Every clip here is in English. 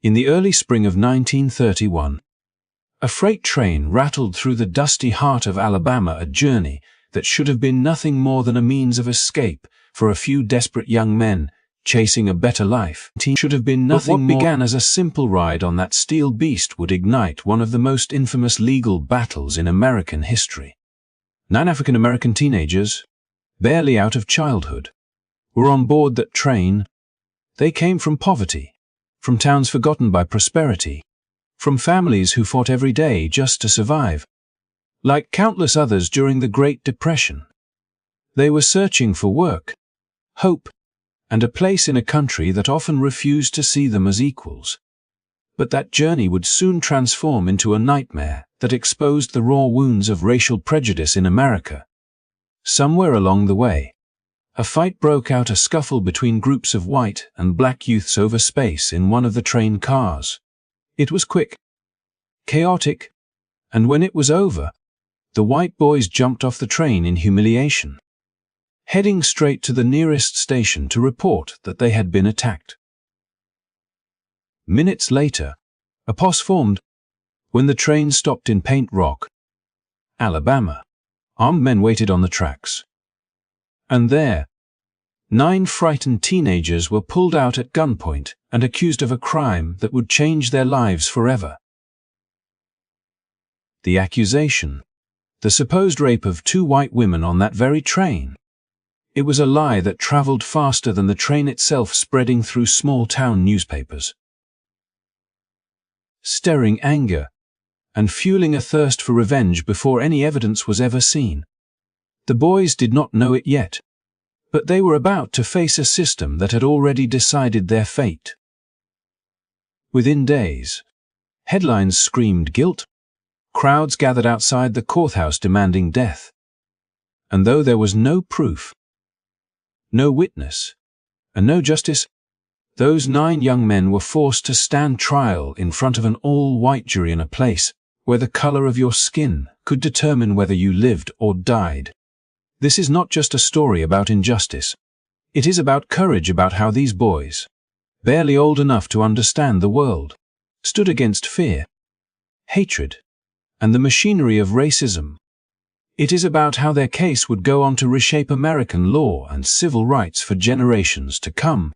In the early spring of 1931, a freight train rattled through the dusty heart of Alabama, a journey that should have been nothing more than a means of escape for a few desperate young men chasing a better life. Should have been nothing more. What began as a simple ride on that steel beast would ignite one of the most infamous legal battles in American history. 9 African-American teenagers, barely out of childhood, were on board that train. They came from poverty, from towns forgotten by prosperity, from families who fought every day just to survive. Like countless others during the Great Depression, they were searching for work, hope, and a place in a country that often refused to see them as equals. But that journey would soon transform into a nightmare that exposed the raw wounds of racial prejudice in America. Somewhere along the way, a fight broke out, a scuffle between groups of white and black youths over space in one of the train cars. It was quick, chaotic, and when it was over, the white boys jumped off the train in humiliation, heading straight to the nearest station to report that they had been attacked. Minutes later, a posse formed. When the train stopped in Paint Rock, Alabama, armed men waited on the tracks. And there, 9 frightened teenagers were pulled out at gunpoint and accused of a crime that would change their lives forever. The accusation: the supposed rape of 2 white women on that very train. It was a lie that traveled faster than the train itself, spreading through small-town newspapers, stirring anger and fueling a thirst for revenge before any evidence was ever seen. The boys did not know it yet, but they were about to face a system that had already decided their fate. Within days, headlines screamed guilt, crowds gathered outside the courthouse demanding death. And though there was no proof, no witness, and no justice, those 9 young men were forced to stand trial in front of an all-white jury in a place where the color of your skin could determine whether you lived or died. This is not just a story about injustice. It is about courage, about how these boys, barely old enough to understand the world, stood against fear, hatred, and the machinery of racism. It is about how their case would go on to reshape American law and civil rights for generations to come.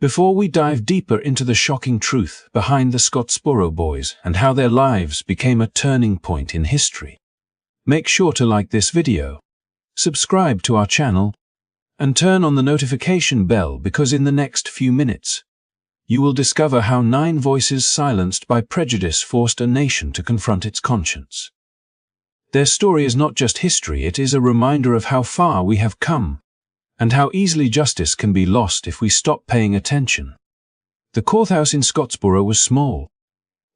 Before we dive deeper into the shocking truth behind the Scottsboro Boys and how their lives became a turning point in history, make sure to like this video, subscribe to our channel, and turn on the notification bell, because in the next few minutes, you will discover how 9 voices silenced by prejudice forced a nation to confront its conscience. Their story is not just history, it is a reminder of how far we have come, and how easily justice can be lost if we stop paying attention. The courthouse in Scottsboro was small,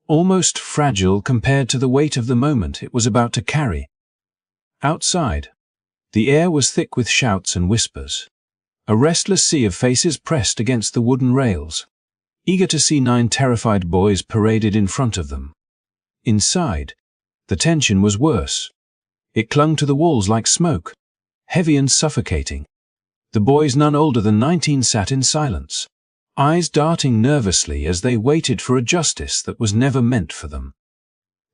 almost fragile compared to the weight of the moment it was about to carry. Outside, the air was thick with shouts and whispers. A restless sea of faces pressed against the wooden rails, eager to see 9 terrified boys paraded in front of them. Inside, the tension was worse. It clung to the walls like smoke, heavy and suffocating. The boys, none older than 19, sat in silence, eyes darting nervously as they waited for a justice that was never meant for them.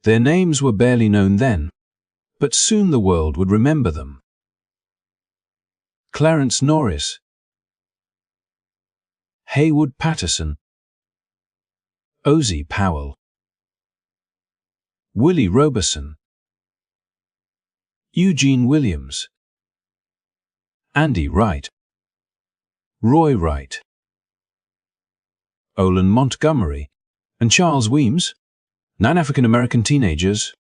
Their names were barely known then, but soon the world would remember them. Clarence Norris, Haywood Patterson, Ozzie Powell, Willie Roberson, Eugene Williams, Andy Wright, Roy Wright, Olin Montgomery, and Charles Weems, 9 African-American teenagers,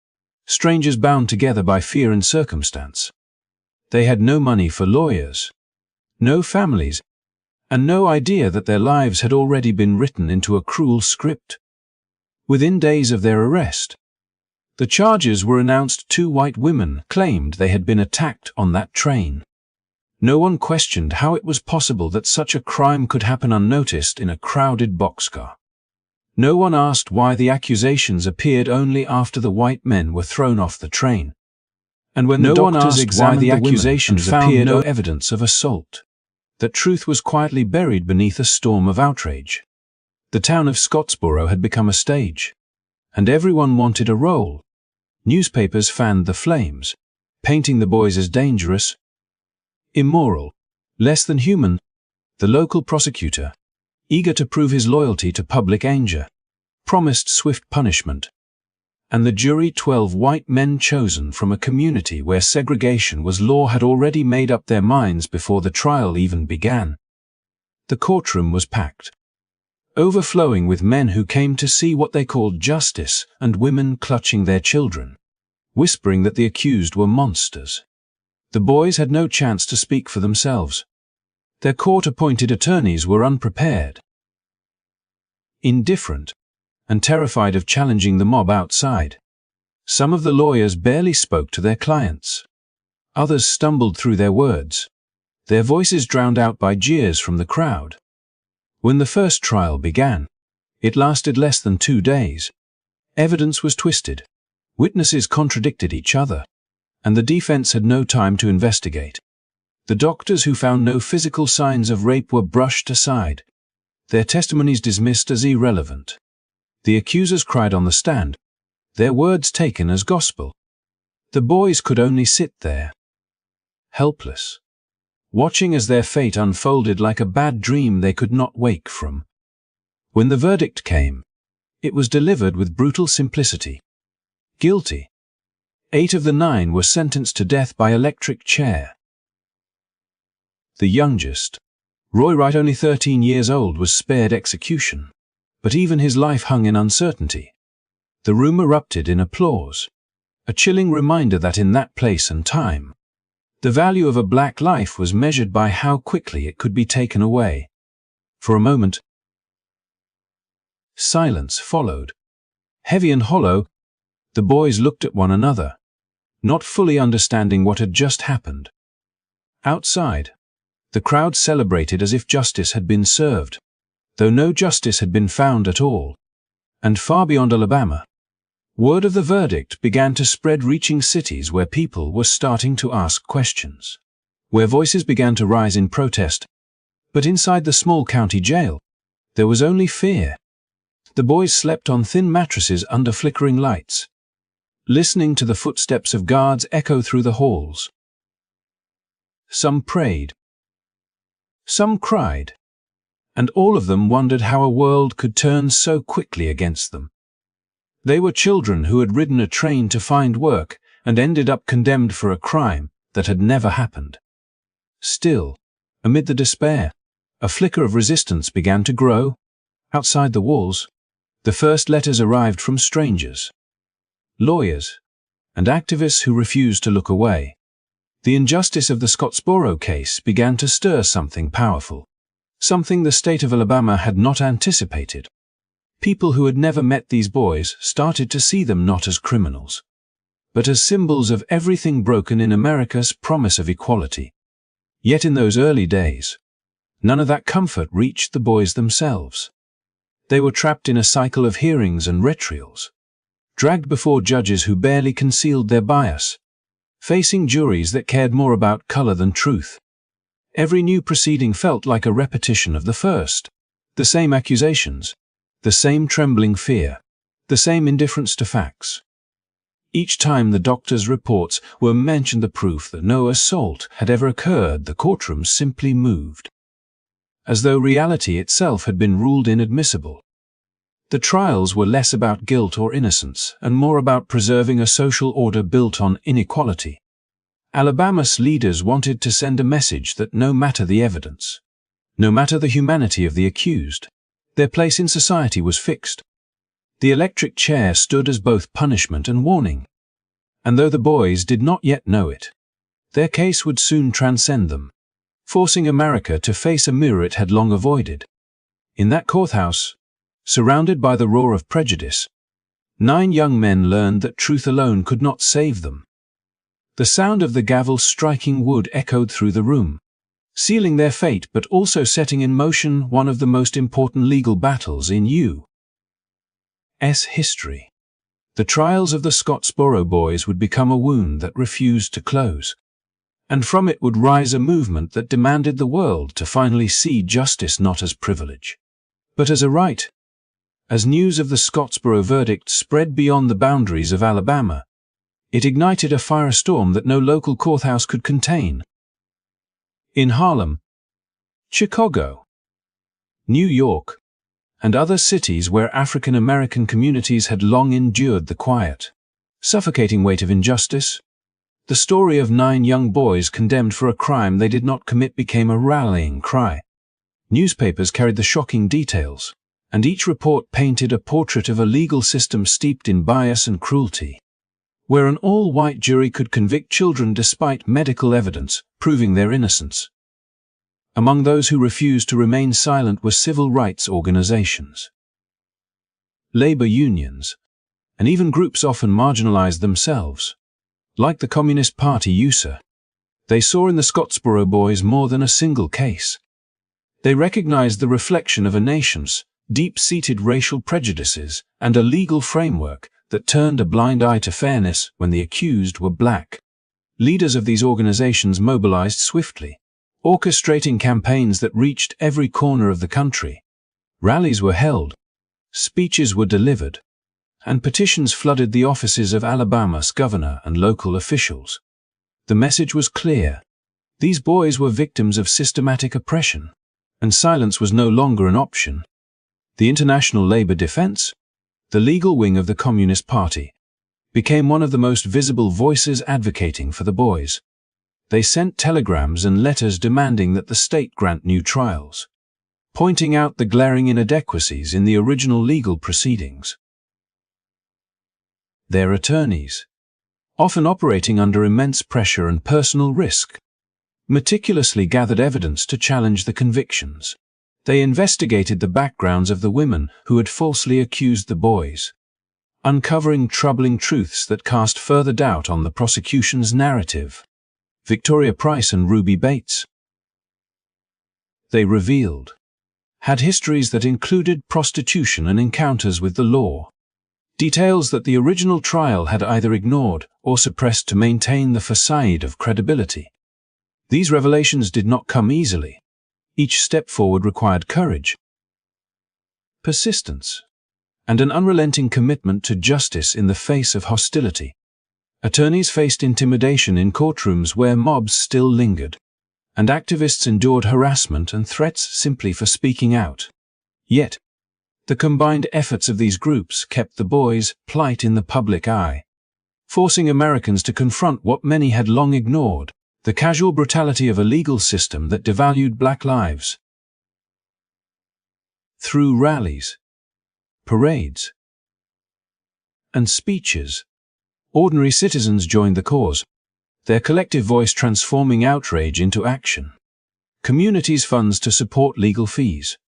strangers bound together by fear and circumstance. They had no money for lawyers, no families, and no idea that their lives had already been written into a cruel script. Within days of their arrest, the charges were announced. 2 white women claimed they had been attacked on that train. No one questioned how it was possible that such a crime could happen unnoticed in a crowded boxcar. No one asked why the accusations appeared only after the white men were thrown off the train. And when the doctors examined the accusations, found no evidence of assault. That truth was quietly buried beneath a storm of outrage. The town of Scottsboro had become a stage, and everyone wanted a role. Newspapers fanned the flames, painting the boys as dangerous, immoral, less than human. The local prosecutor, eager to prove his loyalty to public anger, promised swift punishment. And the jury, 12 white men chosen from a community where segregation was law, had already made up their minds before the trial even began. The courtroom was packed, overflowing with men who came to see what they called justice, and women clutching their children, whispering that the accused were monsters. The boys had no chance to speak for themselves. Their court-appointed attorneys were unprepared, indifferent, and terrified of challenging the mob outside. Some of the lawyers barely spoke to their clients. Others stumbled through their words, their voices drowned out by jeers from the crowd. When the first trial began, it lasted less than 2 days. Evidence was twisted, witnesses contradicted each other, and the defense had no time to investigate. The doctors who found no physical signs of rape were brushed aside, their testimonies dismissed as irrelevant. The accusers cried on the stand, their words taken as gospel. The boys could only sit there, helpless, watching as their fate unfolded like a bad dream they could not wake from. When the verdict came, it was delivered with brutal simplicity. Guilty. 8 of the 9 were sentenced to death by electric chair. The youngest, Roy Wright, only 13 years old, was spared execution, but even his life hung in uncertainty. The room erupted in applause, a chilling reminder that in that place and time, the value of a black life was measured by how quickly it could be taken away. For a moment, silence followed. Heavy and hollow, the boys looked at one another, not fully understanding what had just happened. Outside, the crowd celebrated as if justice had been served, though no justice had been found at all. And far beyond Alabama, word of the verdict began to spread, reaching cities where people were starting to ask questions, where voices began to rise in protest. But inside the small county jail, there was only fear. The boys slept on thin mattresses under flickering lights, listening to the footsteps of guards echo through the halls. Some prayed, some cried, and all of them wondered how a world could turn so quickly against them. They were children who had ridden a train to find work and ended up condemned for a crime that had never happened. Still, amid the despair, a flicker of resistance began to grow. Outside the walls, the first letters arrived from strangers, lawyers, and activists who refused to look away. The injustice of the Scottsboro case began to stir something powerful, something the state of Alabama had not anticipated. People who had never met these boys started to see them not as criminals, but as symbols of everything broken in America's promise of equality. Yet in those early days, none of that comfort reached the boys themselves. They were trapped in a cycle of hearings and retrials, dragged before judges who barely concealed their bias, facing juries that cared more about color than truth. Every new proceeding felt like a repetition of the first. The same accusations, the same trembling fear, the same indifference to facts. Each time the doctor's reports were mentioned, the proof that no assault had ever occurred, the courtroom simply moved, as though reality itself had been ruled inadmissible. The trials were less about guilt or innocence and more about preserving a social order built on inequality. Alabama's leaders wanted to send a message that no matter the evidence, no matter the humanity of the accused, their place in society was fixed. The electric chair stood as both punishment and warning. And though the boys did not yet know it, their case would soon transcend them, forcing America to face a mirror it had long avoided. In that courthouse, surrounded by the roar of prejudice, 9 young men learned that truth alone could not save them. The sound of the gavel striking wood echoed through the room, sealing their fate but also setting in motion one of the most important legal battles in U.S. history. The trials of the Scottsboro Boys would become a wound that refused to close, and from it would rise a movement that demanded the world to finally see justice not as privilege, but as a right. As news of the Scottsboro verdict spread beyond the boundaries of Alabama, it ignited a firestorm that no local courthouse could contain. In Harlem, Chicago, New York, and other cities where African American communities had long endured the quiet, suffocating weight of injustice, the story of 9 young boys condemned for a crime they did not commit became a rallying cry. Newspapers carried the shocking details, and each report painted a portrait of a legal system steeped in bias and cruelty, where an all-white jury could convict children despite medical evidence proving their innocence. Among those who refused to remain silent were civil rights organizations, labor unions, and even groups often marginalized themselves, like the Communist Party USA. They saw in the Scottsboro Boys more than a single case. They recognized the reflection of a nation's deep-seated racial prejudices and a legal framework that turned a blind eye to fairness when the accused were black. Leaders of these organizations mobilized swiftly, orchestrating campaigns that reached every corner of the country. Rallies were held, speeches were delivered, and petitions flooded the offices of Alabama's governor and local officials. The message was clear. These boys were victims of systematic oppression, and silence was no longer an option. The International Labor Defense, the legal wing of the Communist Party, became one of the most visible voices advocating for the boys. They sent telegrams and letters demanding that the state grant new trials, pointing out the glaring inadequacies in the original legal proceedings. Their attorneys, often operating under immense pressure and personal risk, meticulously gathered evidence to challenge the convictions. They investigated the backgrounds of the women who had falsely accused the boys, uncovering troubling truths that cast further doubt on the prosecution's narrative. Victoria Price and Ruby Bates, they revealed, had histories that included prostitution and encounters with the law, details that the original trial had either ignored or suppressed to maintain the facade of credibility. These revelations did not come easily. Each step forward required courage, persistence, and an unrelenting commitment to justice in the face of hostility. Attorneys faced intimidation in courtrooms where mobs still lingered, and activists endured harassment and threats simply for speaking out. Yet, the combined efforts of these groups kept the boys' plight in the public eye, forcing Americans to confront what many had long ignored: the casual brutality of a legal system that devalued black lives. Through rallies, parades, and speeches, ordinary citizens joined the cause, their collective voice transforming outrage into action. Communities funds to support legal fees,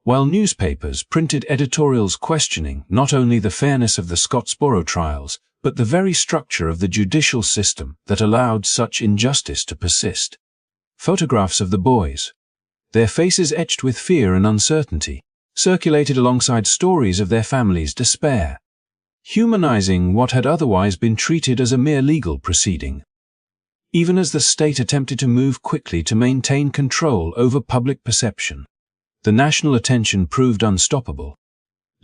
while newspapers printed editorials questioning not only the fairness of the Scottsboro trials, but the very structure of the judicial system that allowed such injustice to persist. Photographs of the boys, their faces etched with fear and uncertainty, circulated alongside stories of their families' despair, humanizing what had otherwise been treated as a mere legal proceeding. Even as the state attempted to move quickly to maintain control over public perception, the national attention proved unstoppable.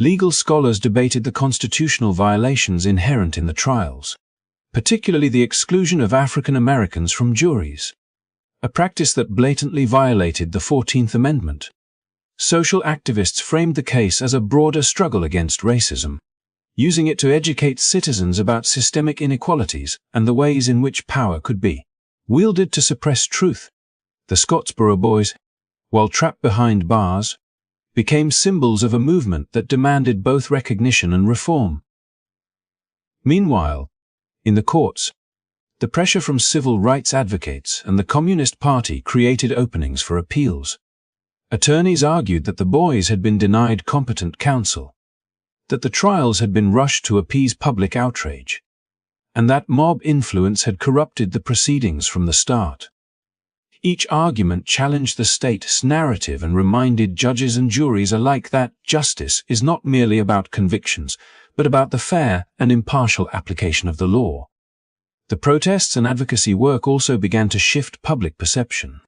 Legal scholars debated the constitutional violations inherent in the trials, particularly the exclusion of African Americans from juries, a practice that blatantly violated the 14th Amendment. Social activists framed the case as a broader struggle against racism, using it to educate citizens about systemic inequalities and the ways in which power could be wielded to suppress truth. The Scottsboro Boys, while trapped behind bars, became symbols of a movement that demanded both recognition and reform. Meanwhile, in the courts, the pressure from civil rights advocates and the Communist Party created openings for appeals. Attorneys argued that the boys had been denied competent counsel, that the trials had been rushed to appease public outrage, and that mob influence had corrupted the proceedings from the start. Each argument challenged the state's narrative and reminded judges and juries alike that justice is not merely about convictions, but about the fair and impartial application of the law. The protests and advocacy work also began to shift public perception.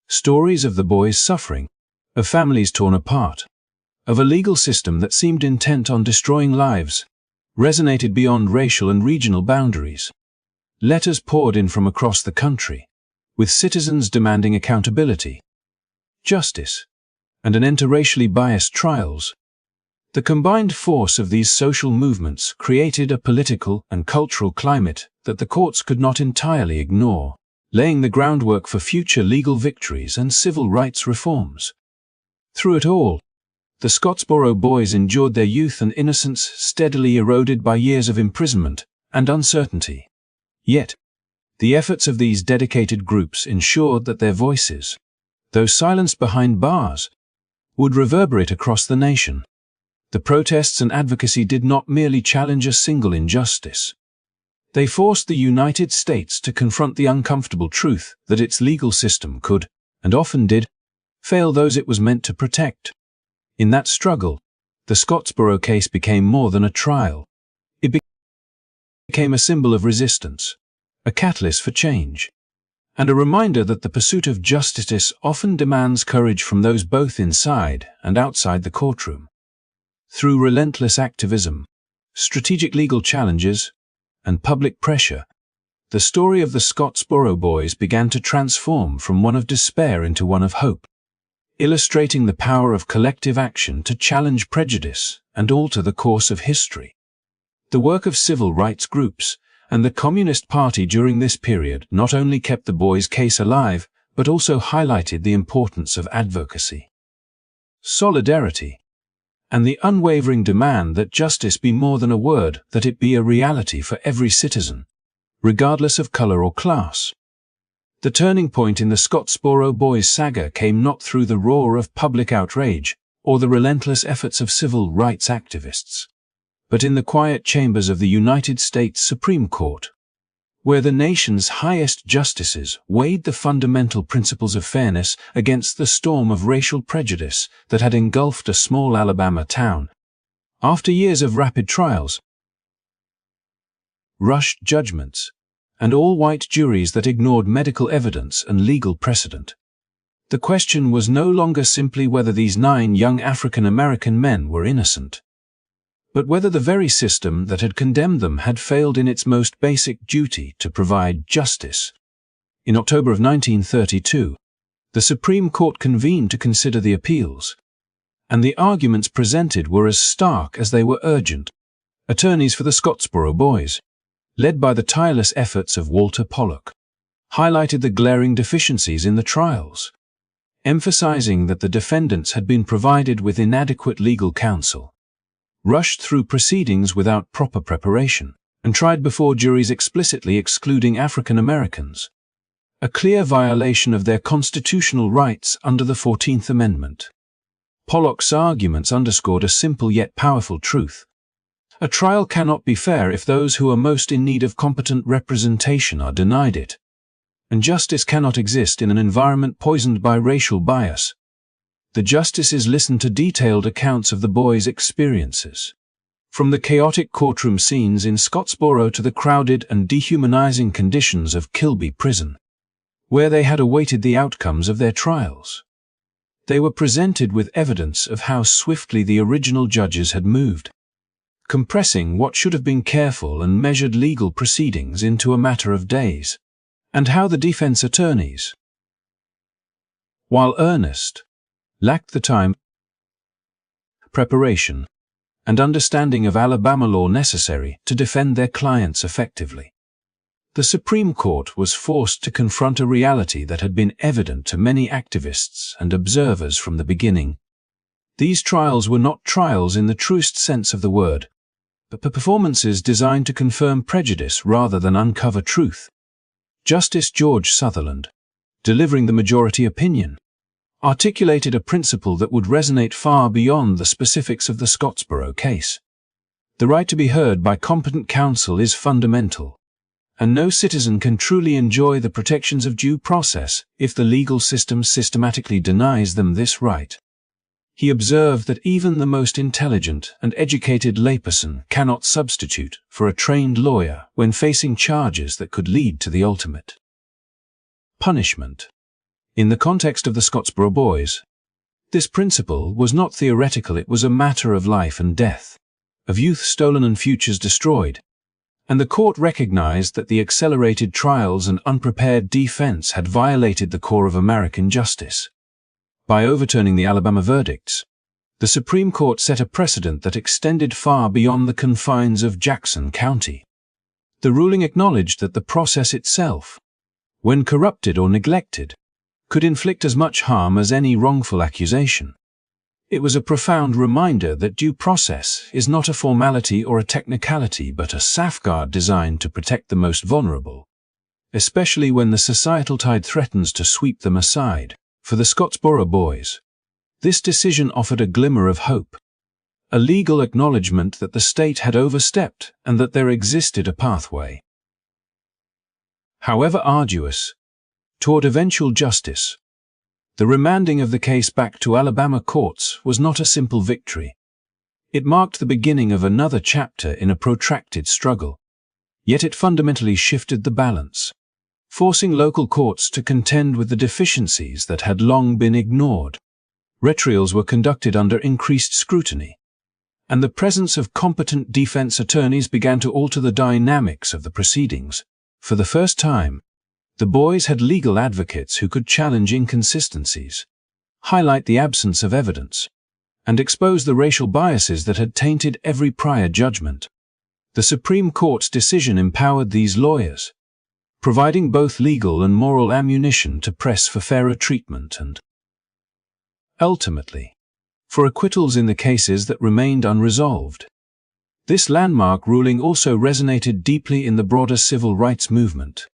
Stories of the boys' suffering, of families torn apart, of a legal system that seemed intent on destroying lives, resonated beyond racial and regional boundaries. Letters poured in from across the country, with citizens demanding accountability, justice, and an end to racially biased trials. The combined force of these social movements created a political and cultural climate that the courts could not entirely ignore, laying the groundwork for future legal victories and civil rights reforms. Through it all, the Scottsboro Boys endured their youth and innocence steadily eroded by years of imprisonment and uncertainty. Yet, the efforts of these dedicated groups ensured that their voices, though silenced behind bars, would reverberate across the nation. The protests and advocacy did not merely challenge a single injustice. They forced the United States to confront the uncomfortable truth that its legal system could, and often did, fail those it was meant to protect. In that struggle, the Scottsboro case became more than a trial. It became a symbol of resistance, a catalyst for change, and a reminder that the pursuit of justice often demands courage from those both inside and outside the courtroom. Through relentless activism, strategic legal challenges, and public pressure, the story of the Scottsboro Boys began to transform from one of despair into one of hope, illustrating the power of collective action to challenge prejudice and alter the course of history. The work of civil rights groups and the Communist Party during this period not only kept the Boys' case alive, but also highlighted the importance of advocacy, solidarity, and the unwavering demand that justice be more than a word, that it be a reality for every citizen, regardless of color or class. The turning point in the Scottsboro Boys saga came not through the roar of public outrage or the relentless efforts of civil rights activists, but in the quiet chambers of the United States Supreme Court, where the nation's highest justices weighed the fundamental principles of fairness against the storm of racial prejudice that had engulfed a small Alabama town. After years of rapid trials, rushed judgments, and all-white juries that ignored medical evidence and legal precedent, the question was no longer simply whether these 9 young African-American men were innocent, but whether the very system that had condemned them had failed in its most basic duty to provide justice. In October of 1932, the Supreme Court convened to consider the appeals, and the arguments presented were as stark as they were urgent. Attorneys for the Scottsboro Boys, led by the tireless efforts of Walter Pollock, highlighted the glaring deficiencies in the trials, emphasizing that the defendants had been provided with inadequate legal counsel, rushed through proceedings without proper preparation, and tried before juries explicitly excluding African Americans, a clear violation of their constitutional rights under the 14th Amendment. Pollock's arguments underscored a simple yet powerful truth. A trial cannot be fair if those who are most in need of competent representation are denied it, and justice cannot exist in an environment poisoned by racial bias. The justices listened to detailed accounts of the boys' experiences, from the chaotic courtroom scenes in Scottsboro to the crowded and dehumanizing conditions of Kilby Prison, where they had awaited the outcomes of their trials. They were presented with evidence of how swiftly the original judges had moved, compressing what should have been careful and measured legal proceedings into a matter of days, and how the defense attorneys, while earnest, lacked the time, preparation, and understanding of Alabama law necessary to defend their clients effectively. The Supreme Court was forced to confront a reality that had been evident to many activists and observers from the beginning. These trials were not trials in the truest sense of the word, but performances designed to confirm prejudice rather than uncover truth. Justice George Sutherland, delivering the majority opinion, articulated a principle that would resonate far beyond the specifics of the Scottsboro case. The right to be heard by competent counsel is fundamental, and no citizen can truly enjoy the protections of due process if the legal system systematically denies them this right. He observed that even the most intelligent and educated layperson cannot substitute for a trained lawyer when facing charges that could lead to the ultimate punishment. In the context of the Scottsboro Boys, This principle was not theoretical, it was a matter of life and death, of youth stolen and futures destroyed, and the court recognized that the accelerated trials and unprepared defense had violated the core of American justice. By overturning the Alabama verdicts, the Supreme Court set a precedent that extended far beyond the confines of Jackson County. The ruling acknowledged that the process itself, when corrupted or neglected, could inflict as much harm as any wrongful accusation. It was a profound reminder that due process is not a formality or a technicality but a safeguard designed to protect the most vulnerable, especially when the societal tide threatens to sweep them aside. For the Scottsboro Boys, this decision offered a glimmer of hope, a legal acknowledgement that the state had overstepped and that there existed a pathway, however arduous, toward eventual justice. The remanding of the case back to Alabama courts was not a simple victory. It marked the beginning of another chapter in a protracted struggle. Yet it fundamentally shifted the balance, forcing local courts to contend with the deficiencies that had long been ignored. Retrials were conducted under increased scrutiny, and the presence of competent defense attorneys began to alter the dynamics of the proceedings. For the first time, the boys had legal advocates who could challenge inconsistencies, highlight the absence of evidence, and expose the racial biases that had tainted every prior judgment. The Supreme Court's decision empowered these lawyers, providing both legal and moral ammunition to press for fairer treatment and, ultimately, for acquittals in the cases that remained unresolved. This landmark ruling also resonated deeply in the broader civil rights movement.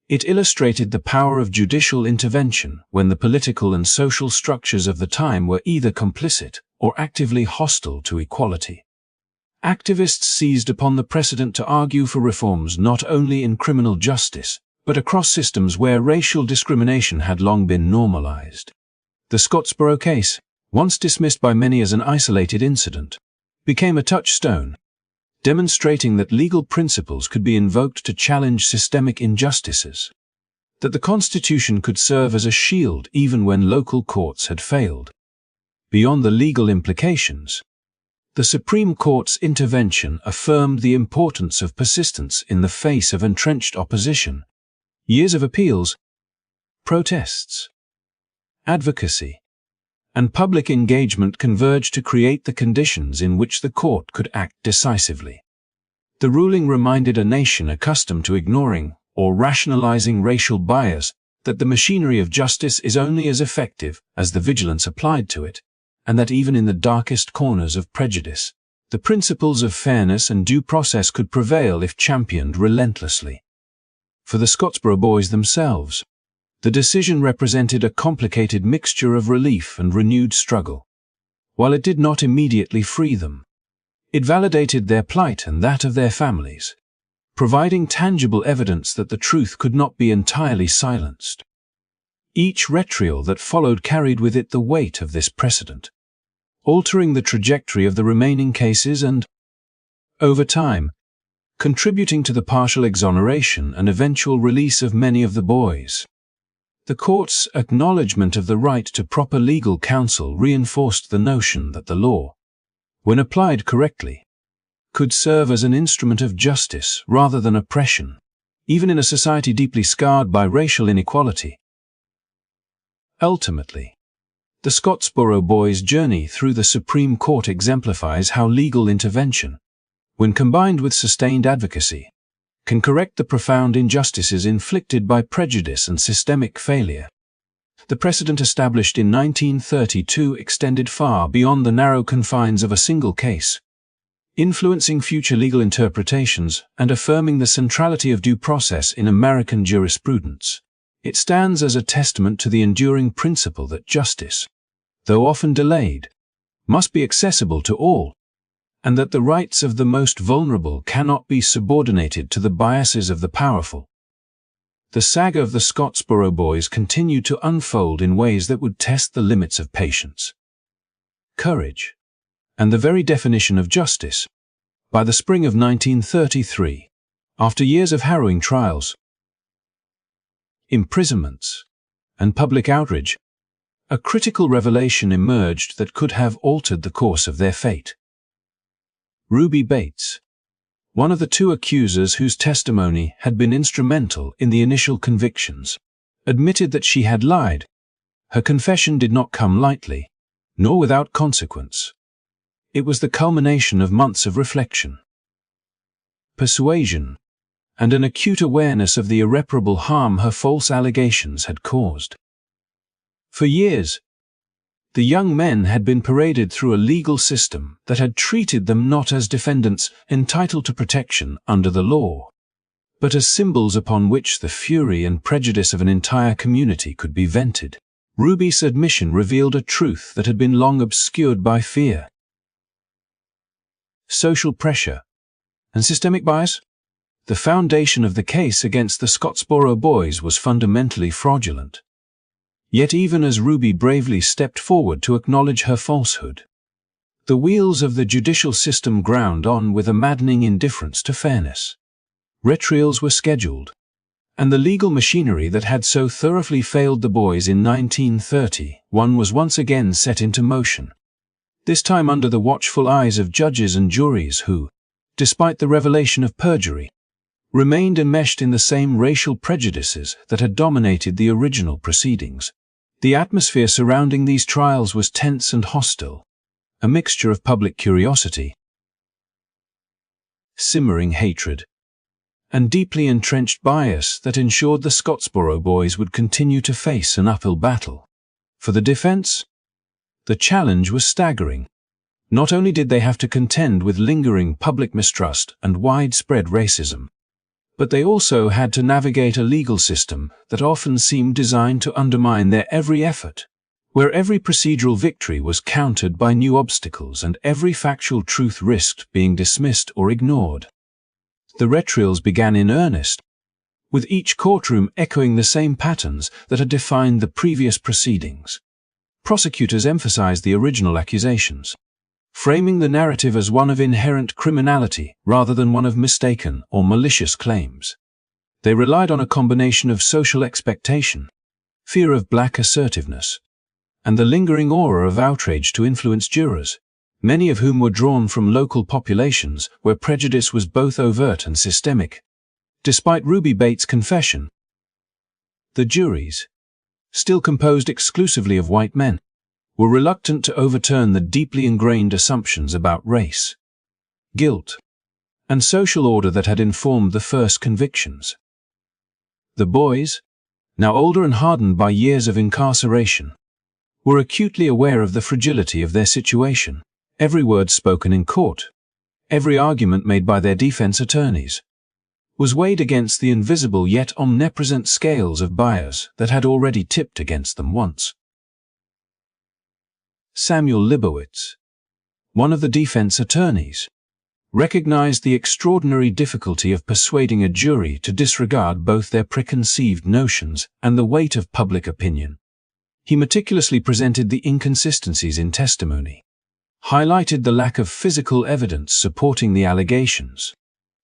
It illustrated the power of judicial intervention when the political and social structures of the time were either complicit or actively hostile to equality. Activists seized upon the precedent to argue for reforms not only in criminal justice, but across systems where racial discrimination had long been normalized. The Scottsboro case, once dismissed by many as an isolated incident, became a touchstone, demonstrating that legal principles could be invoked to challenge systemic injustices, that the Constitution could serve as a shield even when local courts had failed. Beyond the legal implications, the Supreme Court's intervention affirmed the importance of persistence in the face of entrenched opposition. Years of appeals, protests, advocacy, and public engagement converged to create the conditions in which the court could act decisively. The ruling reminded a nation accustomed to ignoring or rationalizing racial bias that the machinery of justice is only as effective as the vigilance applied to it, and that even in the darkest corners of prejudice, the principles of fairness and due process could prevail if championed relentlessly. For the Scottsboro Boys themselves, the decision represented a complicated mixture of relief and renewed struggle. While it did not immediately free them, it validated their plight and that of their families, providing tangible evidence that the truth could not be entirely silenced. Each retrial that followed carried with it the weight of this precedent, altering the trajectory of the remaining cases and, over time, contributing to the partial exoneration and eventual release of many of the boys. The court's acknowledgement of the right to proper legal counsel reinforced the notion that the law, when applied correctly, could serve as an instrument of justice rather than oppression, even in a society deeply scarred by racial inequality. Ultimately, the Scottsboro Boys' journey through the Supreme Court exemplifies how legal intervention, when combined with sustained advocacy, can correct the profound injustices inflicted by prejudice and systemic failure. The precedent established in 1932 extended far beyond the narrow confines of a single case, influencing future legal interpretations and affirming the centrality of due process in American jurisprudence. It stands as a testament to the enduring principle that justice, though often delayed, must be accessible to all, and that the rights of the most vulnerable cannot be subordinated to the biases of the powerful. The saga of the Scottsboro Boys continued to unfold in ways that would test the limits of patience, courage, and the very definition of justice. By the spring of 1933, after years of harrowing trials, imprisonments, and public outrage, a critical revelation emerged that could have altered the course of their fate. Ruby Bates, one of the two accusers whose testimony had been instrumental in the initial convictions, admitted that she had lied. Her confession did not come lightly, nor without consequence. It was the culmination of months of reflection, persuasion, and an acute awareness of the irreparable harm her false allegations had caused. For years, the young men had been paraded through a legal system that had treated them not as defendants entitled to protection under the law, but as symbols upon which the fury and prejudice of an entire community could be vented. Ruby's admission revealed a truth that had been long obscured by fear. Social pressure and systemic bias. The foundation of the case against the Scottsboro Boys was fundamentally fraudulent. Yet even as Ruby bravely stepped forward to acknowledge her falsehood, the wheels of the judicial system ground on with a maddening indifference to fairness. Retrials were scheduled, and the legal machinery that had so thoroughly failed the boys in 1931 was once again set into motion, this time under the watchful eyes of judges and juries who, despite the revelation of perjury, remained enmeshed in the same racial prejudices that had dominated the original proceedings. The atmosphere surrounding these trials was tense and hostile, a mixture of public curiosity, simmering hatred, and deeply entrenched bias that ensured the Scottsboro Boys would continue to face an uphill battle. For the defense, the challenge was staggering. Not only did they have to contend with lingering public mistrust and widespread racism, but they also had to navigate a legal system that often seemed designed to undermine their every effort, where every procedural victory was countered by new obstacles and every factual truth risked being dismissed or ignored. The retrials began in earnest, with each courtroom echoing the same patterns that had defined the previous proceedings. Prosecutors emphasized the original accusations, framing the narrative as one of inherent criminality rather than one of mistaken or malicious claims. They relied on a combination of social expectation, fear of black assertiveness, and the lingering aura of outrage to influence jurors, many of whom were drawn from local populations where prejudice was both overt and systemic. Despite Ruby Bates' confession, the juries, still composed exclusively of white men, were reluctant to overturn the deeply ingrained assumptions about race, guilt, and social order that had informed the first convictions. The boys, now older and hardened by years of incarceration, were acutely aware of the fragility of their situation. Every word spoken in court, every argument made by their defense attorneys, was weighed against the invisible yet omnipresent scales of bias that had already tipped against them once. Samuel Libowitz, one of the defense attorneys, recognized the extraordinary difficulty of persuading a jury to disregard both their preconceived notions and the weight of public opinion. He meticulously presented the inconsistencies in testimony, highlighted the lack of physical evidence supporting the allegations,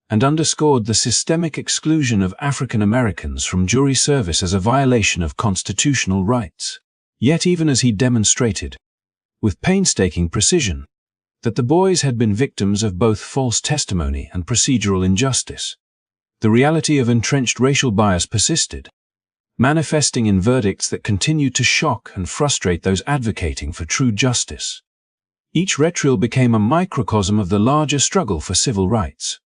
and underscored the systemic exclusion of African Americans from jury service as a violation of constitutional rights. Yet even as he demonstrated, with painstaking precision, that the boys had been victims of both false testimony and procedural injustice, the reality of entrenched racial bias persisted, manifesting in verdicts that continued to shock and frustrate those advocating for true justice. Each retrial became a microcosm of the larger struggle for civil rights,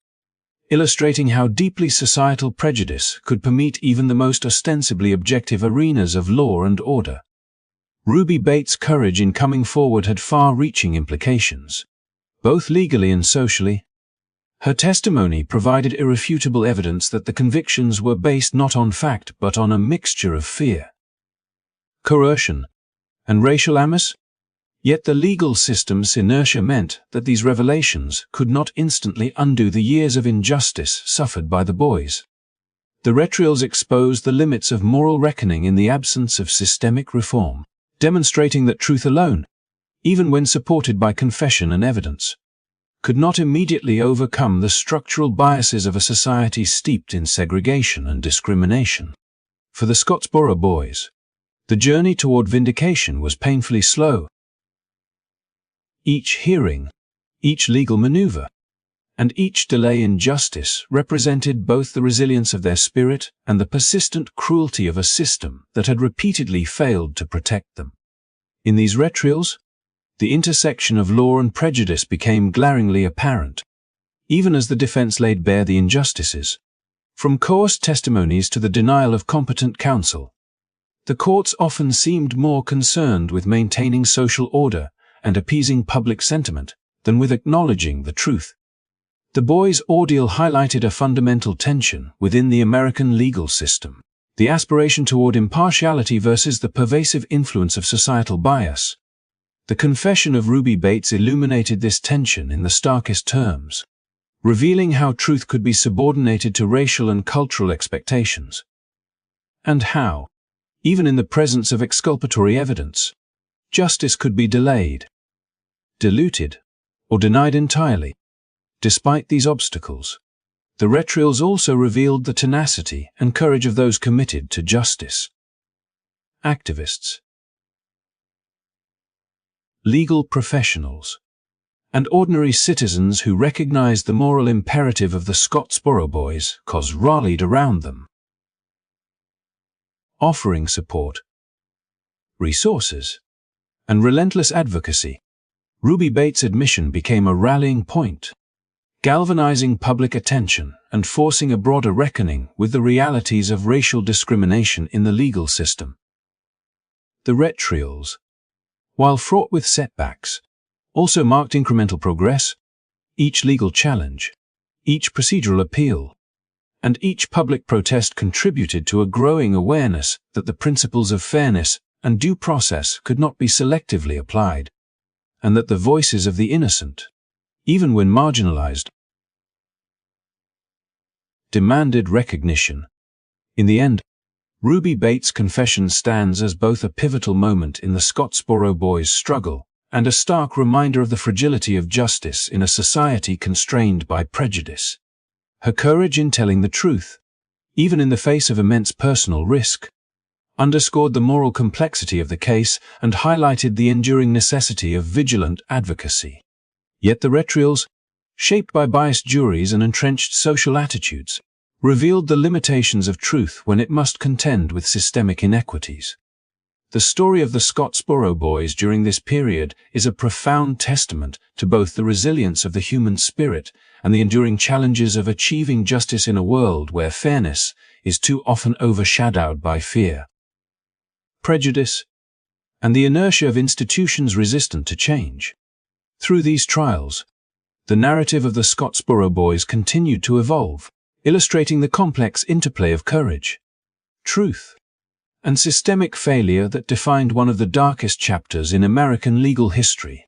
illustrating how deeply societal prejudice could permeate even the most ostensibly objective arenas of law and order. Ruby Bates' courage in coming forward had far-reaching implications, both legally and socially. Her testimony provided irrefutable evidence that the convictions were based not on fact but on a mixture of fear, coercion, and racial animus. Yet the legal system's inertia meant that these revelations could not instantly undo the years of injustice suffered by the boys. The retrials exposed the limits of moral reckoning in the absence of systemic reform, demonstrating that truth alone, even when supported by confession and evidence, could not immediately overcome the structural biases of a society steeped in segregation and discrimination. For the Scottsboro Boys, The journey toward vindication was painfully slow. Each hearing, each legal maneuver, and each delay in justice represented both the resilience of their spirit and the persistent cruelty of a system that had repeatedly failed to protect them. In these retrials, the intersection of law and prejudice became glaringly apparent, even as the defense laid bare the injustices. From coerced testimonies to the denial of competent counsel, the courts often seemed more concerned with maintaining social order and appeasing public sentiment than with acknowledging the truth. The boys' ordeal highlighted a fundamental tension within the American legal system: the aspiration toward impartiality versus the pervasive influence of societal bias. The confession of Ruby Bates illuminated this tension in the starkest terms, revealing how truth could be subordinated to racial and cultural expectations, and how, even in the presence of exculpatory evidence, justice could be delayed, diluted, or denied entirely. Despite these obstacles, the retrials also revealed the tenacity and courage of those committed to justice. Activists, legal professionals, and ordinary citizens who recognized the moral imperative of the Scottsboro Boys rallied around them, offering support, resources, and relentless advocacy. Ruby Bates' admission became a rallying point, galvanizing public attention and forcing a broader reckoning with the realities of racial discrimination in the legal system. The retrials, while fraught with setbacks, also marked incremental progress. Each legal challenge, each procedural appeal, and each public protest contributed to a growing awareness that the principles of fairness and due process could not be selectively applied, and that the voices of the innocent, even when marginalized, demanded recognition. In the end, Ruby Bates' confession stands as both a pivotal moment in the Scottsboro Boys' struggle and a stark reminder of the fragility of justice in a society constrained by prejudice. Her courage in telling the truth, even in the face of immense personal risk, underscored the moral complexity of the case and highlighted the enduring necessity of vigilant advocacy. Yet the retrials, shaped by biased juries and entrenched social attitudes, revealed the limitations of truth when it must contend with systemic inequities. The story of the Scottsboro Boys during this period is a profound testament to both the resilience of the human spirit and the enduring challenges of achieving justice in a world where fairness is too often overshadowed by fear, prejudice, and the inertia of institutions resistant to change. Through these trials, the narrative of the Scottsboro Boys continued to evolve, illustrating the complex interplay of courage, truth, and systemic failure that defined one of the darkest chapters in American legal history.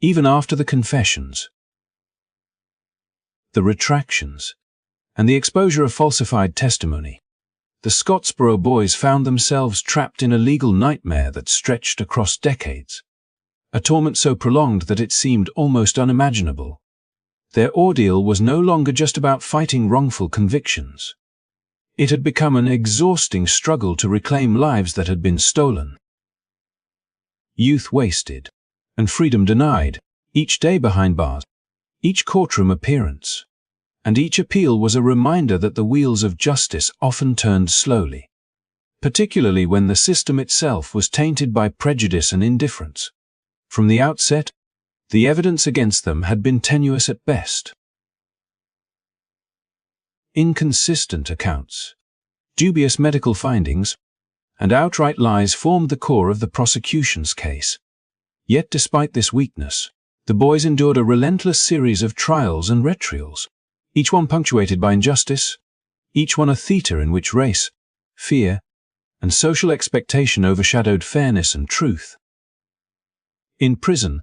Even after the confessions, the retractions, and the exposure of falsified testimony, the Scottsboro Boys found themselves trapped in a legal nightmare that stretched across decades, a torment so prolonged that it seemed almost unimaginable. Their ordeal was no longer just about fighting wrongful convictions. It had become an exhausting struggle to reclaim lives that had been stolen, youth wasted, and freedom denied. Each day behind bars, each courtroom appearance, and each appeal was a reminder that the wheels of justice often turned slowly, particularly when the system itself was tainted by prejudice and indifference. From the outset, the evidence against them had been tenuous at best. Inconsistent accounts, dubious medical findings, and outright lies formed the core of the prosecution's case. Yet despite this weakness, the boys endured a relentless series of trials and retrials, each one punctuated by injustice, each one a theater in which race, fear, and social expectation overshadowed fairness and truth. In prison,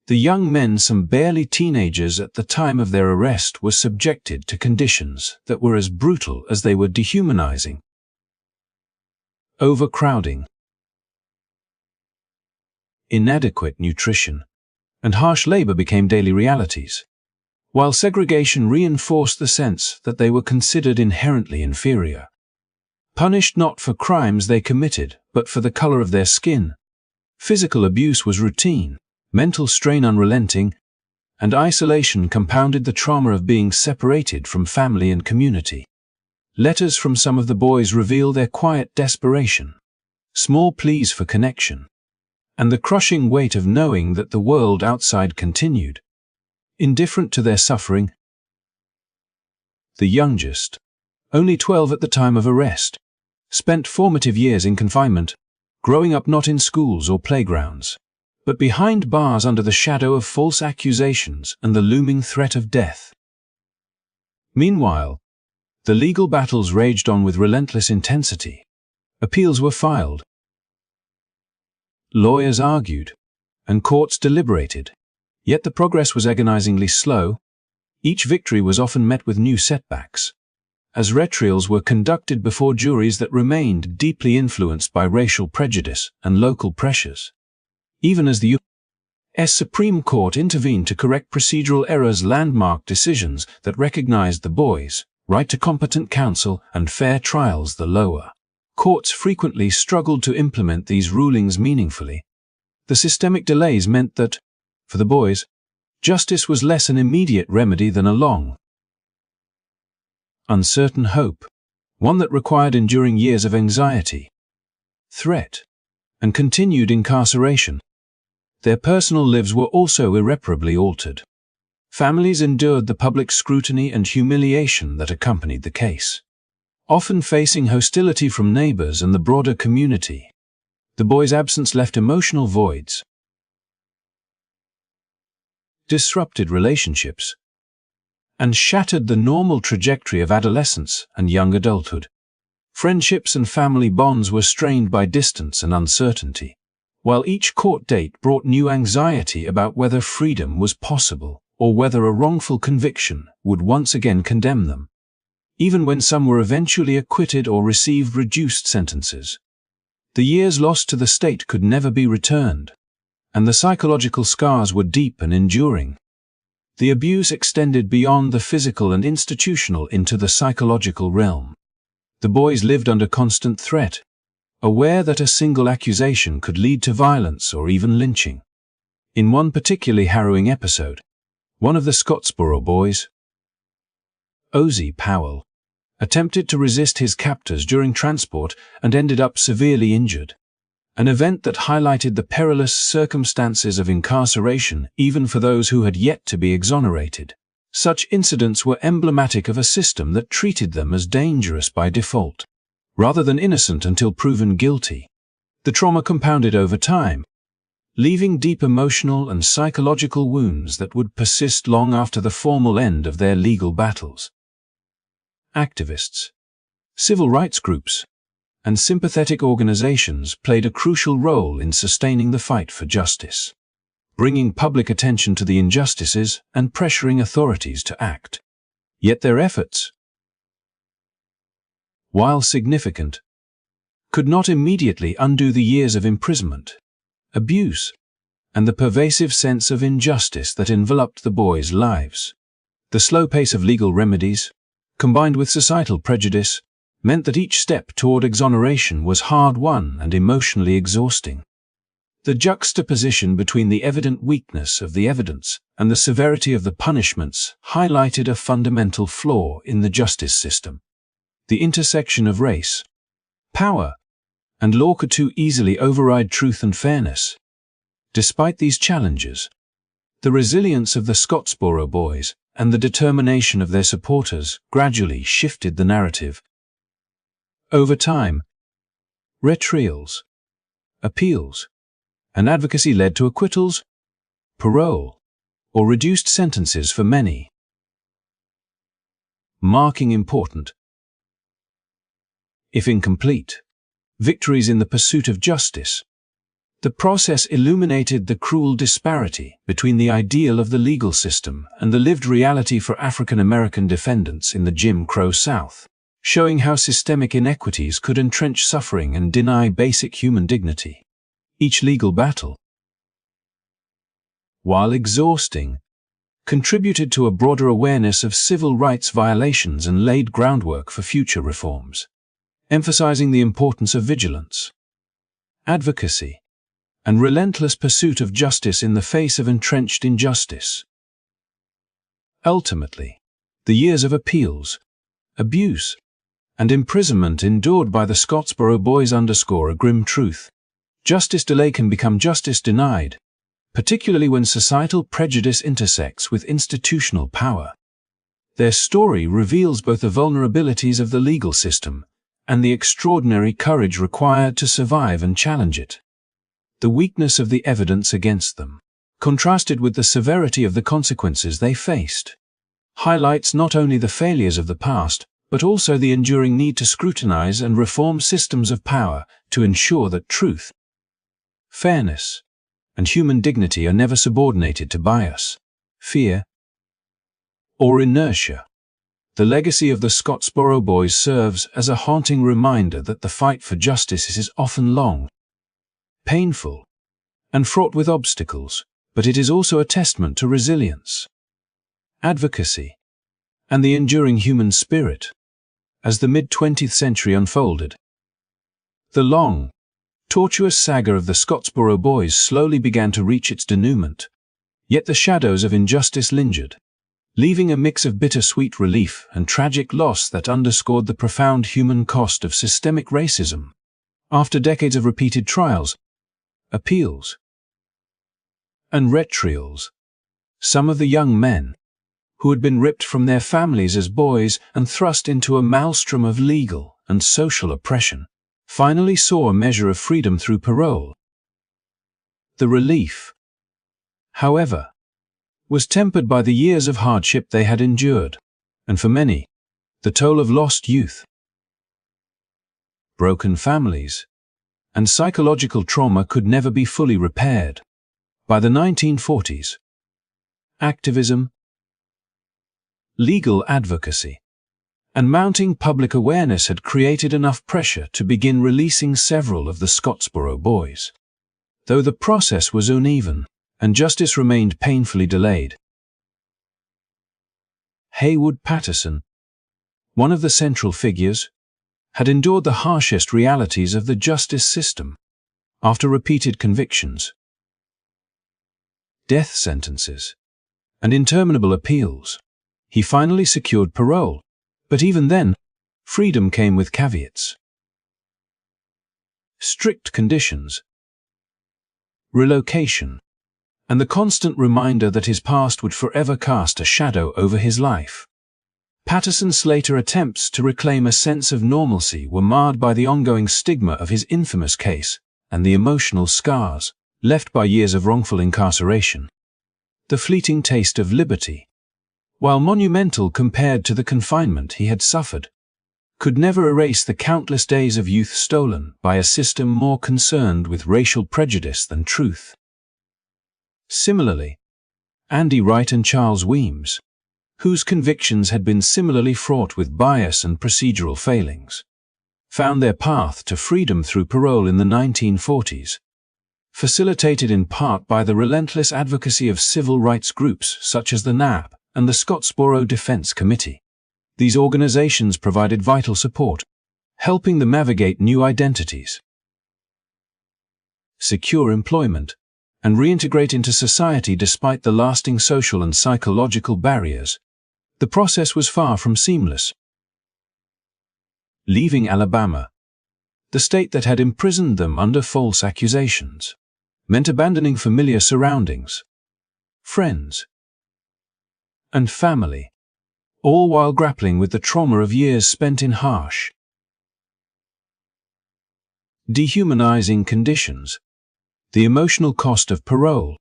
the young men, some barely teenagers at the time of their arrest, were subjected to conditions that were as brutal as they were dehumanizing. Overcrowding, inadequate nutrition, and harsh labor became daily realities, while segregation reinforced the sense that they were considered inherently inferior. punished not for crimes they committed, but for the color of their skin. Physical abuse was routine, mental strain unrelenting, and isolation compounded the trauma of being separated from family and community. Letters from some of the boys reveal their quiet desperation, small pleas for connection, and the crushing weight of knowing that the world outside continued, indifferent to their suffering. The youngest, only 12 at the time of arrest, spent formative years in confinement, growing up not in schools or playgrounds, but behind bars under the shadow of false accusations and the looming threat of death. Meanwhile, the legal battles raged on with relentless intensity. Appeals were filed, lawyers argued, and courts deliberated, yet the progress was agonizingly slow. Each victory was often met with new setbacks, as retrials were conducted before juries that remained deeply influenced by racial prejudice and local pressures. Even as the U.S. Supreme Court intervened to correct procedural errors, landmark decisions that recognized the boys' right to competent counsel and fair trials, the lower courts frequently struggled to implement these rulings meaningfully. The systemic delays meant that, for the boys, justice was less an immediate remedy than a long, uncertain hope, one that required enduring years of anxiety, threat, and continued incarceration. Their personal lives were also irreparably altered. Families endured the public scrutiny and humiliation that accompanied the case, often facing hostility from neighbors and the broader community. The boys' absence left emotional voids, disrupted relationships, and shattered the normal trajectory of adolescence and young adulthood. Friendships and family bonds were strained by distance and uncertainty, while each court date brought new anxiety about whether freedom was possible or whether a wrongful conviction would once again condemn them. Even when some were eventually acquitted or received reduced sentences, the years lost to the state could never be returned, and the psychological scars were deep and enduring. The abuse extended beyond the physical and institutional into the psychological realm. The boys lived under constant threat, aware that a single accusation could lead to violence or even lynching. In one particularly harrowing episode, one of the Scottsboro Boys, Ozzie Powell, attempted to resist his captors during transport and ended up severely injured, an event that highlighted the perilous circumstances of incarceration even for those who had yet to be exonerated. Such incidents were emblematic of a system that treated them as dangerous by default, rather than innocent until proven guilty. The trauma compounded over time, leaving deep emotional and psychological wounds that would persist long after the formal end of their legal battles. Activists, civil rights groups, and sympathetic organizations played a crucial role in sustaining the fight for justice, bringing public attention to the injustices and pressuring authorities to act. Yet their efforts, while significant, could not immediately undo the years of imprisonment, abuse, and the pervasive sense of injustice that enveloped the boys' lives. The slow pace of legal remedies, combined with societal prejudice, meant that each step toward exoneration was hard-won and emotionally exhausting. The juxtaposition between the evident weakness of the evidence and the severity of the punishments highlighted a fundamental flaw in the justice system. The intersection of race, power, and law could too easily override truth and fairness. Despite these challenges, the resilience of the Scottsboro Boys and the determination of their supporters gradually shifted the narrative. Over time, retrials, appeals, and advocacy led to acquittals, parole, or reduced sentences for many, marking important, if incomplete, victories in the pursuit of justice. The process illuminated the cruel disparity between the ideal of the legal system and the lived reality for African American defendants in the Jim Crow South, showing how systemic inequities could entrench suffering and deny basic human dignity. Each legal battle, while exhausting, contributed to a broader awareness of civil rights violations and laid groundwork for future reforms. emphasizing the importance of vigilance, advocacy, and relentless pursuit of justice in the face of entrenched injustice. Ultimately, the years of appeals, abuse, and imprisonment endured by the Scottsboro Boys underscore a grim truth. Justice delayed can become justice denied, particularly when societal prejudice intersects with institutional power. Their story reveals both the vulnerabilities of the legal system and the extraordinary courage required to survive and challenge it. The weakness of the evidence against them, contrasted with the severity of the consequences they faced, highlights not only the failures of the past, but also the enduring need to scrutinize and reform systems of power to ensure that truth, fairness, and human dignity are never subordinated to bias, fear, or inertia. The legacy of the Scottsboro Boys serves as a haunting reminder that the fight for justice is often long, painful, and fraught with obstacles, but it is also a testament to resilience, advocacy, and the enduring human spirit. As the mid-20th century unfolded, the long, tortuous saga of the Scottsboro Boys slowly began to reach its denouement, yet the shadows of injustice lingered, leaving a mix of bittersweet relief and tragic loss that underscored the profound human cost of systemic racism. After decades of repeated trials, appeals, and retrials, some of the young men, who had been ripped from their families as boys and thrust into a maelstrom of legal and social oppression, finally saw a measure of freedom through parole. The relief, however, was tempered by the years of hardship they had endured, and for many, the toll of lost youth, broken families, and psychological trauma could never be fully repaired. By the 1940s, activism, legal advocacy, and mounting public awareness had created enough pressure to begin releasing several of the Scottsboro Boys. Though the process was uneven, and justice remained painfully delayed. Haywood Patterson, one of the central figures, had endured the harshest realities of the justice system. After repeated convictions, death sentences, and interminable appeals, he finally secured parole, but even then, freedom came with caveats. Strict conditions, relocation, and the constant reminder that his past would forever cast a shadow over his life. Patterson's later attempts to reclaim a sense of normalcy were marred by the ongoing stigma of his infamous case and the emotional scars left by years of wrongful incarceration. The fleeting taste of liberty, while monumental compared to the confinement he had suffered, could never erase the countless days of youth stolen by a system more concerned with racial prejudice than truth. Similarly, Andy Wright and Charles Weems, whose convictions had been similarly fraught with bias and procedural failings, found their path to freedom through parole in the 1940s, facilitated in part by the relentless advocacy of civil rights groups such as the NAP and the Scottsboro Defense Committee. These organizations provided vital support, helping them navigate new identities, secure employment, and reintegrate into society despite the lasting social and psychological barriers. The process was far from seamless. Leaving Alabama, the state that had imprisoned them under false accusations, meant abandoning familiar surroundings, friends, and family, all while grappling with the trauma of years spent in harsh, dehumanizing conditions. The emotional cost of parole,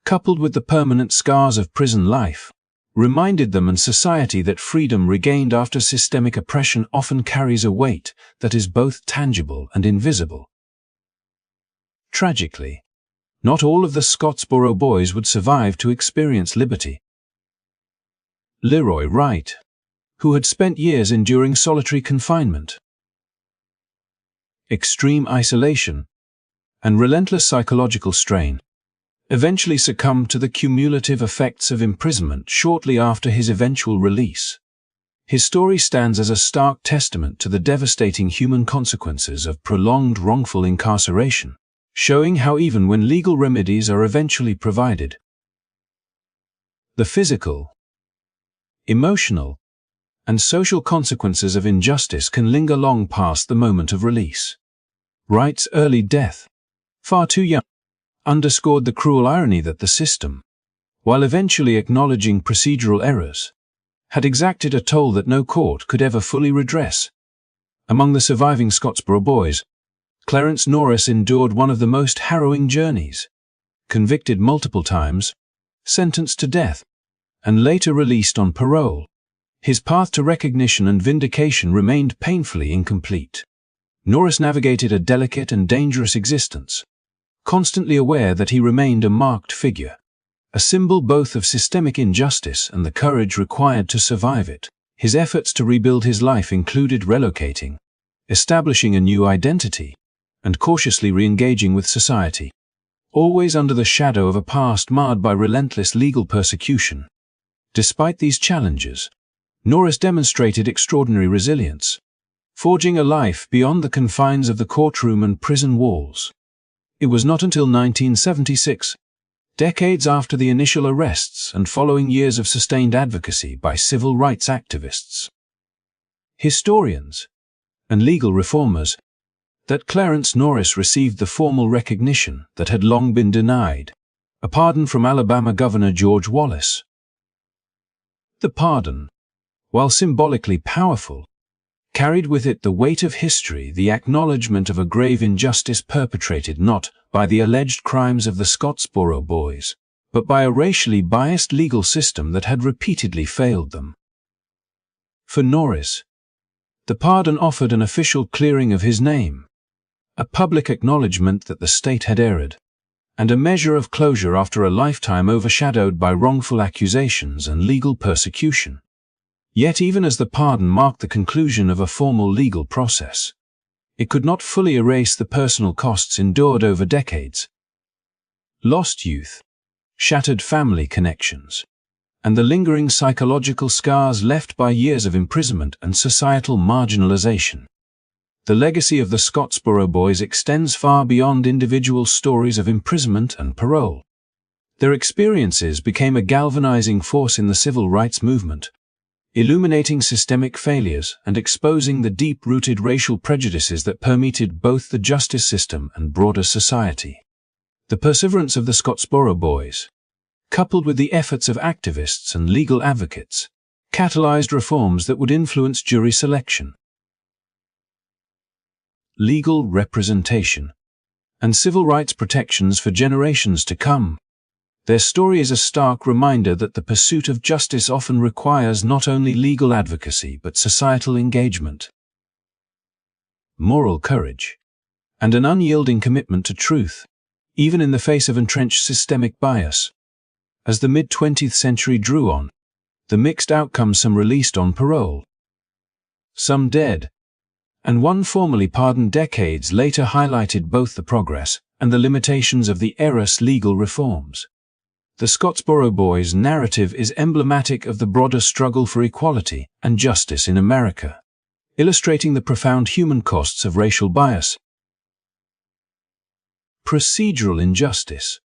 coupled with the permanent scars of prison life, reminded them and society that freedom regained after systemic oppression often carries a weight that is both tangible and invisible. Tragically, not all of the Scottsboro Boys would survive to experience liberty. Leroy Wright, who had spent years enduring solitary confinement, extreme isolation, and relentless psychological strain, eventually succumbed to the cumulative effects of imprisonment shortly after his eventual release. His story stands as a stark testament to the devastating human consequences of prolonged wrongful incarceration, showing how even when legal remedies are eventually provided, the physical, emotional, and social consequences of injustice can linger long past the moment of release. Wright's early death, far too young, underscored the cruel irony that the system, while eventually acknowledging procedural errors, had exacted a toll that no court could ever fully redress. Among the surviving Scottsboro Boys, Clarence Norris endured one of the most harrowing journeys. Convicted multiple times, sentenced to death, and later released on parole, his path to recognition and vindication remained painfully incomplete. Norris navigated a delicate and dangerous existence, constantly aware that he remained a marked figure, a symbol both of systemic injustice and the courage required to survive it. His efforts to rebuild his life included relocating, establishing a new identity, and cautiously re-engaging with society, always under the shadow of a past marred by relentless legal persecution. Despite these challenges, Norris demonstrated extraordinary resilience, forging a life beyond the confines of the courtroom and prison walls. It was not until 1976, decades after the initial arrests and following years of sustained advocacy by civil rights activists, historians, and legal reformers, that Clarence Norris received the formal recognition that had long been denied, a pardon from Alabama Governor George Wallace. The pardon, while symbolically powerful, carried with it the weight of history, the acknowledgement of a grave injustice perpetrated not by the alleged crimes of the Scottsboro Boys, but by a racially biased legal system that had repeatedly failed them. For Norris, the pardon offered an official clearing of his name, a public acknowledgement that the state had erred, and a measure of closure after a lifetime overshadowed by wrongful accusations and legal persecution. Yet even as the pardon marked the conclusion of a formal legal process, it could not fully erase the personal costs endured over decades. Lost youth, shattered family connections, and the lingering psychological scars left by years of imprisonment and societal marginalization. The legacy of the Scottsboro Boys extends far beyond individual stories of imprisonment and parole. Their experiences became a galvanizing force in the civil rights movement, illuminating systemic failures and exposing the deep-rooted racial prejudices that permeated both the justice system and broader society. The perseverance of the Scottsboro Boys, coupled with the efforts of activists and legal advocates, catalyzed reforms that would influence jury selection, legal representation, and civil rights protections for generations to come. Their story is a stark reminder that the pursuit of justice often requires not only legal advocacy but societal engagement, moral courage, and an unyielding commitment to truth, even in the face of entrenched systemic bias. As the mid-20th century drew on, the mixed outcomes, some released on parole, some dead, and one formally pardoned decades later, highlighted both the progress and the limitations of the era's legal reforms. The Scottsboro Boys' narrative is emblematic of the broader struggle for equality and justice in America, illustrating the profound human costs of racial bias, procedural injustice,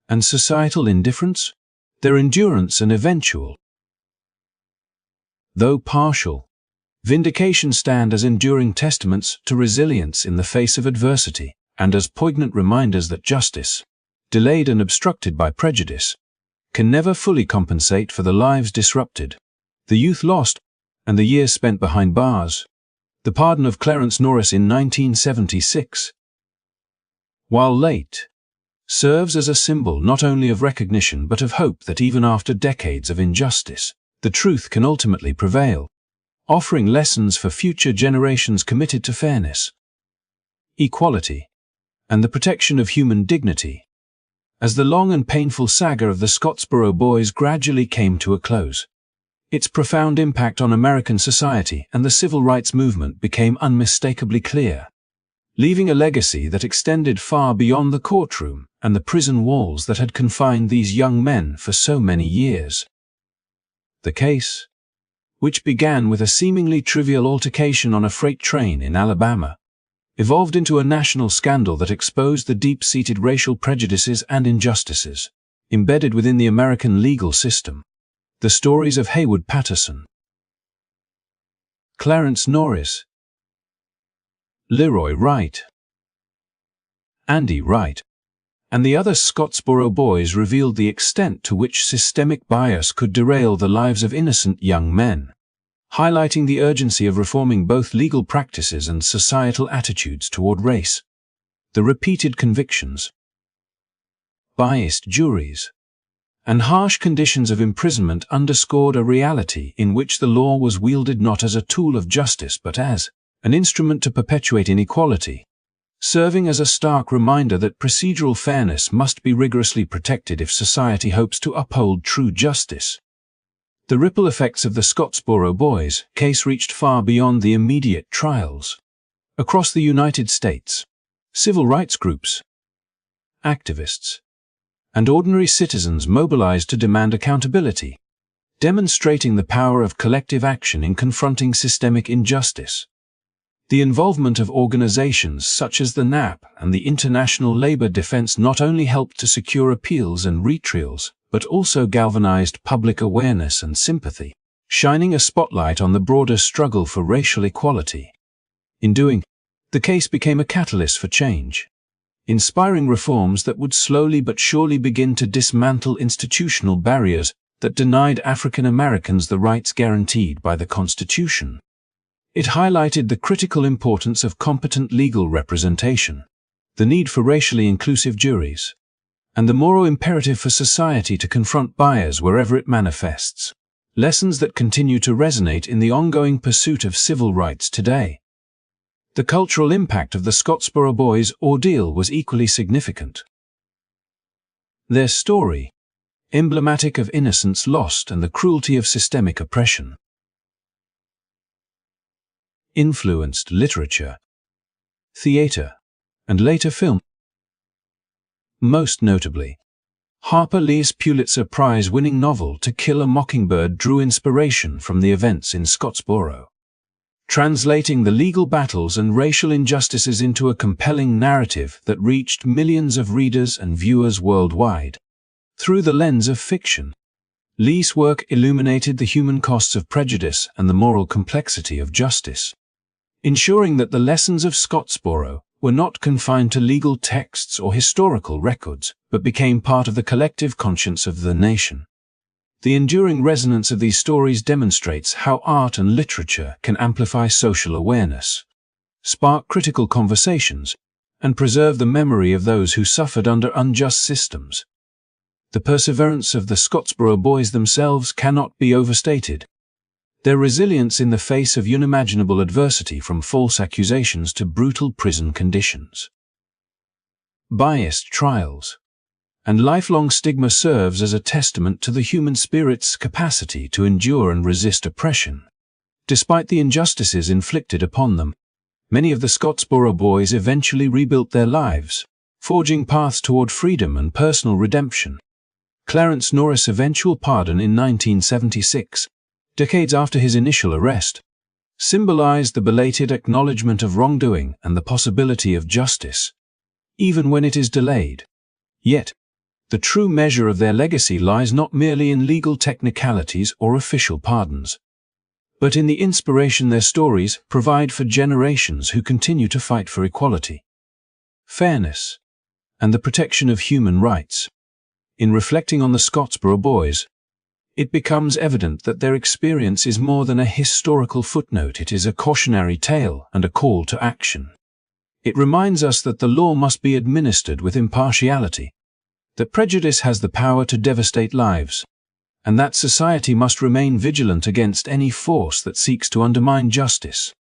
and societal indifference. Their endurance and eventual, though partial, vindication stand as enduring testaments to resilience in the face of adversity, and as poignant reminders that justice, delayed and obstructed by prejudice, can never fully compensate for the lives disrupted, the youth lost, and the years spent behind bars. The pardon of Clarence Norris in 1976, while late, serves as a symbol not only of recognition but of hope that even after decades of injustice, the truth can ultimately prevail, offering lessons for future generations committed to fairness, equality, and the protection of human dignity. As the long and painful saga of the Scottsboro Boys gradually came to a close, its profound impact on American society and the civil rights movement became unmistakably clear, leaving a legacy that extended far beyond the courtroom and the prison walls that had confined these young men for so many years. The case, which began with a seemingly trivial altercation on a freight train in Alabama, evolved into a national scandal that exposed the deep-seated racial prejudices and injustices embedded within the American legal system. The stories of Haywood Patterson, Clarence Norris, Leroy Wright, Andy Wright, and the other Scottsboro Boys revealed the extent to which systemic bias could derail the lives of innocent young men, highlighting the urgency of reforming both legal practices and societal attitudes toward race. The repeated convictions, biased juries, and harsh conditions of imprisonment underscored a reality in which the law was wielded not as a tool of justice but as an instrument to perpetuate inequality, serving as a stark reminder that procedural fairness must be rigorously protected if society hopes to uphold true justice. The ripple effects of the Scottsboro Boys case reached far beyond the immediate trials. Across the United States, civil rights groups, activists, and ordinary citizens mobilized to demand accountability, demonstrating the power of collective action in confronting systemic injustice. The involvement of organizations such as the NAP and the International Labor Defense not only helped to secure appeals and retrials, but also galvanized public awareness and sympathy, shining a spotlight on the broader struggle for racial equality. In doing, the case became a catalyst for change, inspiring reforms that would slowly but surely begin to dismantle institutional barriers that denied African Americans the rights guaranteed by the Constitution. It highlighted the critical importance of competent legal representation, the need for racially inclusive juries, and the moral imperative for society to confront bias wherever it manifests, lessons that continue to resonate in the ongoing pursuit of civil rights today. The cultural impact of the Scottsboro Boys' ordeal was equally significant. Their story, emblematic of innocence lost and the cruelty of systemic oppression, influenced literature, theater, and later film. Most notably, Harper Lee's Pulitzer Prize-winning novel To Kill a Mockingbird drew inspiration from the events in Scottsboro, translating the legal battles and racial injustices into a compelling narrative that reached millions of readers and viewers worldwide. Through the lens of fiction, Lee's work illuminated the human costs of prejudice and the moral complexity of justice, ensuring that the lessons of Scottsboro were not confined to legal texts or historical records, but became part of the collective conscience of the nation. The enduring resonance of these stories demonstrates how art and literature can amplify social awareness, spark critical conversations, and preserve the memory of those who suffered under unjust systems. The perseverance of the Scottsboro Boys themselves cannot be overstated. Their resilience in the face of unimaginable adversity, from false accusations to brutal prison conditions, biased trials, and lifelong stigma, serves as a testament to the human spirit's capacity to endure and resist oppression. Despite the injustices inflicted upon them, many of the Scottsboro Boys eventually rebuilt their lives, forging paths toward freedom and personal redemption. Clarence Norris' eventual pardon in 1976, decades after his initial arrest, symbolized the belated acknowledgement of wrongdoing and the possibility of justice, even when it is delayed. Yet, the true measure of their legacy lies not merely in legal technicalities or official pardons, but in the inspiration their stories provide for generations who continue to fight for equality, fairness, and the protection of human rights. In reflecting on the Scottsboro Boys, it becomes evident that their experience is more than a historical footnote. It is a cautionary tale and a call to action. It reminds us that the law must be administered with impartiality, that prejudice has the power to devastate lives, and that society must remain vigilant against any force that seeks to undermine justice.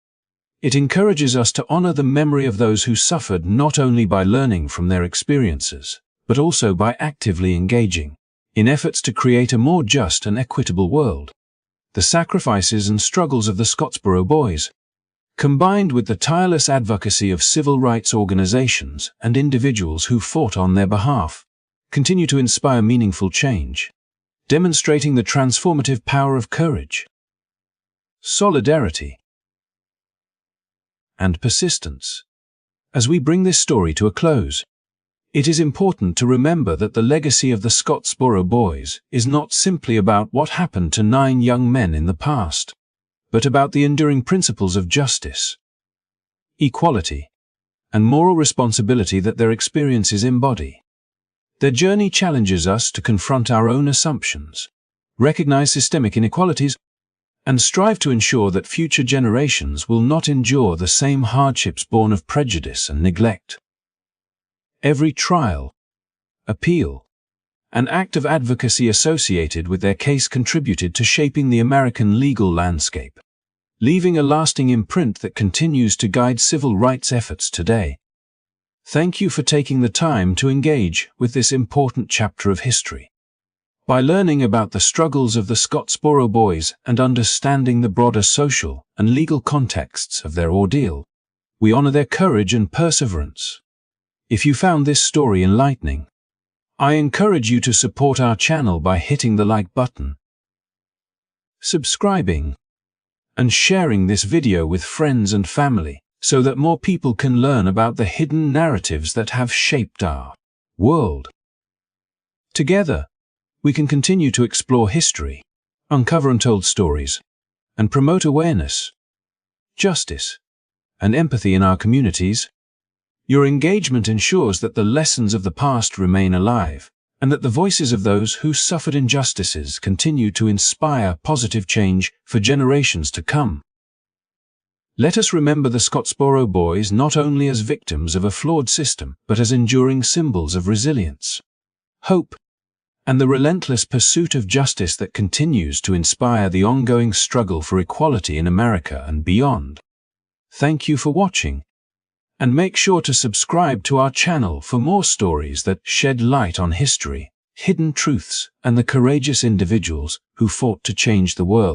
It encourages us to honor the memory of those who suffered, not only by learning from their experiences, but also by actively engaging in efforts to create a more just and equitable world. The sacrifices and struggles of the Scottsboro Boys, combined with the tireless advocacy of civil rights organizations and individuals who fought on their behalf, continue to inspire meaningful change, demonstrating the transformative power of courage. solidarity, and persistence. As we bring this story to a close, it is important to remember that the legacy of the Scottsboro Boys is not simply about what happened to 9 young men in the past, but about the enduring principles of justice, equality, and moral responsibility that their experiences embody. Their journey challenges us to confront our own assumptions, recognize systemic inequalities, and strive to ensure that future generations will not endure the same hardships born of prejudice and neglect. Every trial, appeal, and act of advocacy associated with their case contributed to shaping the American legal landscape, leaving a lasting imprint that continues to guide civil rights efforts today. Thank you for taking the time to engage with this important chapter of history. By learning about the struggles of the Scottsboro Boys and understanding the broader social and legal contexts of their ordeal, we honor their courage and perseverance. If you found this story enlightening, I encourage you to support our channel by hitting the like button, subscribing, and sharing this video with friends and family so that more people can learn about the hidden narratives that have shaped our world. Together, we can continue to explore history, uncover untold stories, and promote awareness, justice, and empathy in our communities. Your engagement ensures that the lessons of the past remain alive, and that the voices of those who suffered injustices continue to inspire positive change for generations to come. Let us remember the Scottsboro Boys not only as victims of a flawed system, but as enduring symbols of resilience, hope, and the relentless pursuit of justice that continues to inspire the ongoing struggle for equality in America and beyond. Thank you for watching, and make sure to subscribe to our channel for more stories that shed light on history, hidden truths, and the courageous individuals who fought to change the world.